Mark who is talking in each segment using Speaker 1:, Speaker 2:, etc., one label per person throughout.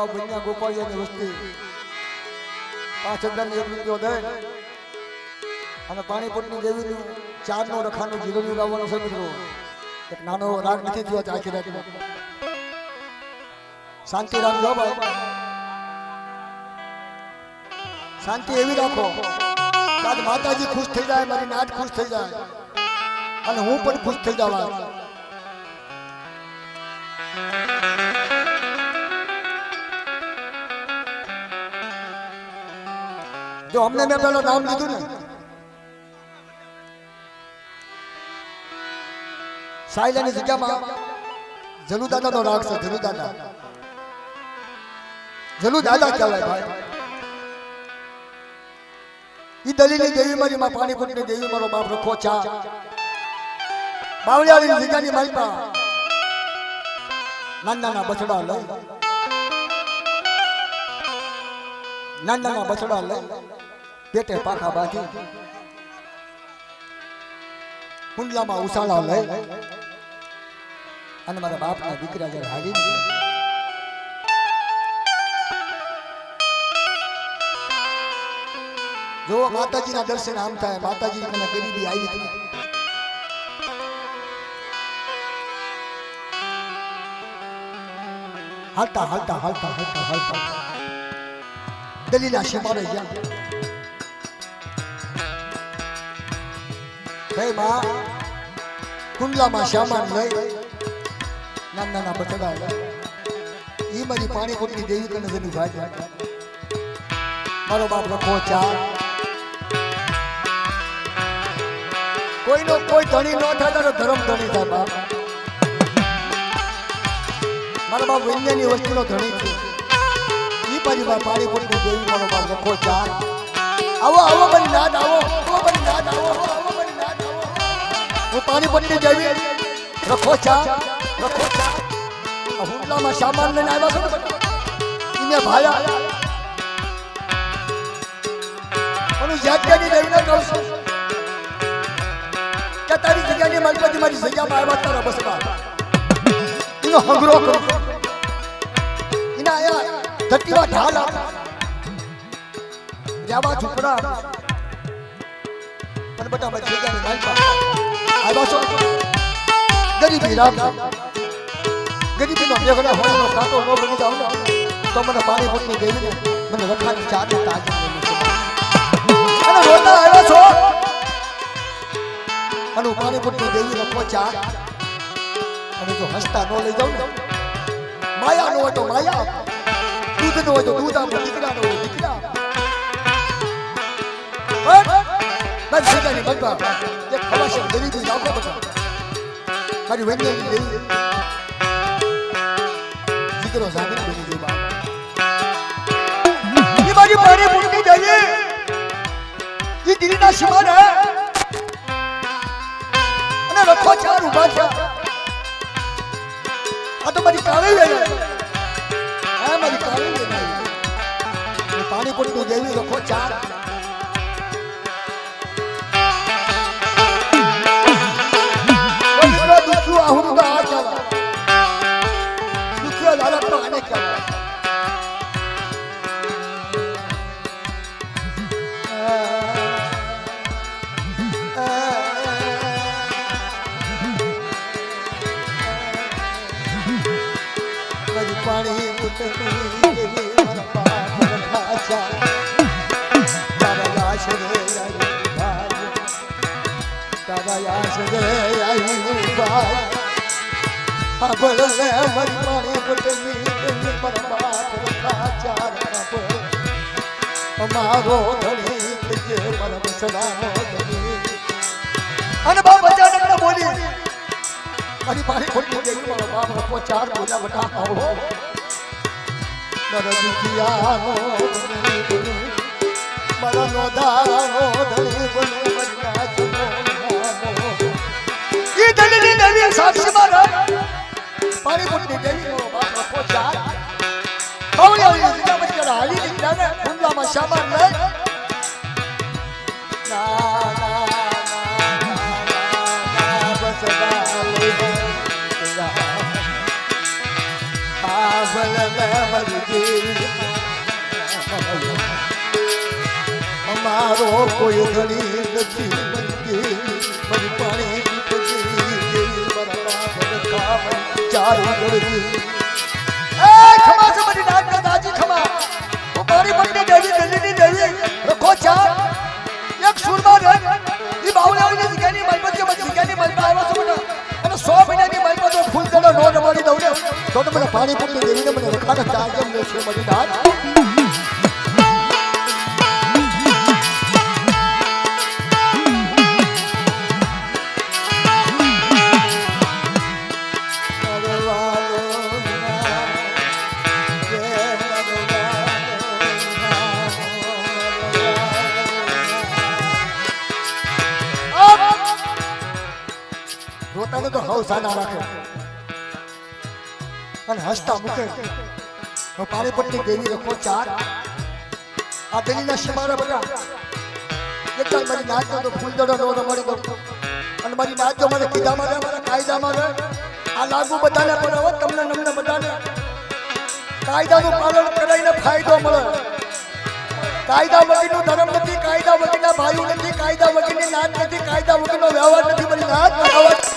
Speaker 1: બાપ બન્યા ગોપાળિયાની વસ્તી 5000 એક રૂપિયો દે અને પાણીપતની દેવીનું 4 નો રખાનું જીરોનું લાવવાનું છે મિત્રો. એક નાનો રાગ નથી થયો આખી રાતમાં. શાંતિ રાખજો ભાઈ, શાંતિ એવી રાખો આજ માતાજી ખુશ થઈ જાય, મારી નાત ખુશ થઈ જાય અને હું પણ ખુશ થઈ જાઉં. જો અમને મેં પેલો નામ લીધું ને સાયલાની જગ્યામાં જલુ દાદાનો રાગ છે. જલુ દાદા, જલુ દાદા કહેવાય ભાઈ. ઈ દલીની દેવી મારી માં પાણીપતની દેવી મારો બાપ રખો ચા બાવળિયાની જગ્યાની મારી પા નાના બછડા લઈ, નાના બછડા લઈ પેટે પાખા બાંધી કુંડલામાં ઉસાળા લઈ અને મારા બાપના દીકરા જયારે હાલી જો માતાજીના દર્શન આમ થાય. માતાજી મને ગરીબી આવી હતી, હાલતા હાલતા હાલતા હાલતા હાલતા દલીલા શિમારે ગયા. હે માં, કુંડલામાં સામાન લઈ નાના બચડા લઈ ઈ મારી પાણીપતની દેવી કને જનું ભાઈ મારો બાપ રખો ચા. કોઈનો કોઈ ધણી ન થાય તો ધર્મ ધણી થાય બાપ. મારા બાપ વિજ્ઞાનની વસ્તુનો ધણી છે. ઈ મારી બાપ પાણીપતની દેવી મારો બાપ રખો ચા. આવો આવો મારી નાદ આવો, આવો મારી નાદ આવો, આવો મારી નાદ આવો. હું પાણીપતની દેવી રખો ચા, રખો ચા. હુંડલામાં સામાન લઈને આવ્યા છો ને એને ભાયા પણ યાદગારી દેવીને કહું છું કે તારી જગ્યાની માલપતિ મારી જગ્યામાં આવ્યા તારા બસમાં એનો હંગરો કરું એના આયા ધરતીવા ઢાલ જાવા ઝૂપડા અને બધા મારી જગ્યાની માલપા આવ્યા છો. ગરીબી રામ ગરીબીનો મેઘના હોવાનો કાંટો ન બની જાવ ને તો મને પાણીપતની દેવીને મને રખાની ચાદર તાજ અને રોતા આવ્યો છો અને પાણીપતની દેવી રખો ચા. અને જો હસતા ન લઈ જાવ ને માયા નો હોય તો માયા, દૂધ નો હોય તો દૂધ આપો, દીકરા નો હોય દીકરા. બસ જગ્યાની બનવા એક ખવાશે ગરીબી રાખો બધા મારી વૈજ્ઞાનિક દેવી દીકરો સાબિત બની ગયો બાપ. એ મારી પાણીપતની દેવી ये दिल्ली शिवान है અને રખો ચાર ઉભા થયા. આ તો મારી કાળી વેલ હા મારી કાળી વેલ પાણીપતની દેવી રખો ચાર. દુખ્યું આહુર આ કહેવાય, દુખ્યો લાલત તો આને કહેવાય. પાણી પુતની દેવી મારા બાપ રખા ચા. તારા યાશ રે આવી ભાઈ, તારા યાશ રે આવી ભાઈ. હા બોલે મારી પાણી પુતની દેવી મારા બાપ રખા ચા. અમારો ધણી જે મારા બસડાનો ધણી. અને બાપ અચાનક ન બોલી મારી પાણીપતની દેવી મારો બાપ રખો ચાર બોલા બટા આવો. મારા દુખિયાનો ધણી બનું, મારા નોદાનો ધણી બનું, મારી નાચનો નાનો. ઈ ધણીની દેવી સાક્ષી મારા પાણીપતની દેવી મારો બાપ રખો ચાર. બાવળિયાની જગ્યા પર જરા હાલી નીકળ્યા ને કુંડલામાં સામાન લઈ ના ના ના બસડા લઈ મારો કોઈ ધણી નથી બનતી મારી પાણી પીપજી મારા બાપ કામ ચારું ગળતી એ ખમા છે મારી નાક ના દાજી ખમા ઓ પાણી પકડી દેવી રખો ચાર એક સુરમા રે ઈ બાવલાની જગ્યાની મલપત કે જગ્યાની મલપત આવ્યો છે મને અને 100 મહિનાની મલપત તો ફૂલ ચડો નો રમાડી દઉં ને તો મને પાણી પકડી દેવીને મને રખાને ચાર કેમ લે છે મારી નાક રોતાને તો હવસાના રાખે અને હસતા મૂકે પાણીપતની દેવી રખો ચાર આ દેવીના શિમારા બધા એકદમ મારી નાચ તો ફૂલદડો નો રમાડી દઉં અને મારી નાચ જો મને કીધામાં રહે મારા કાયદામાં રહે આ લાગુ બધાને પણ હવે તમને નમને બધાને કાયદાનું પાલન કરાઈને ફાયદો મળે કાયદા વગરનો ધર્મ નથી કાયદા વગરના ભાઈઓ નથી કાયદા વગરની નાચ નથી કાયદા વગરનો વ્યવહાર નથી મારી નાચ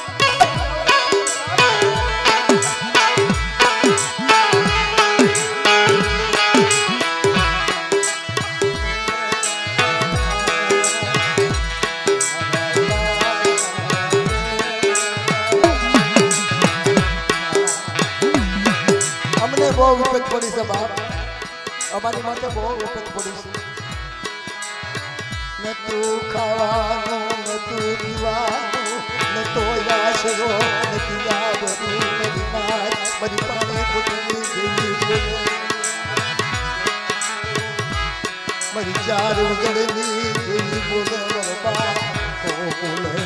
Speaker 1: બહુ વિપત પડી છે બાપ અમારી માટે બહુ વિપત પડી છે ન તું ખાવાનું ન તું પીવાનું ન તો આશરો નથી યાદનું નથી નાચ બધી પાણી પોતાની દેવી બોલે મારી ચાર ઉજળની દેવી બોલે મારો બાપ બોલે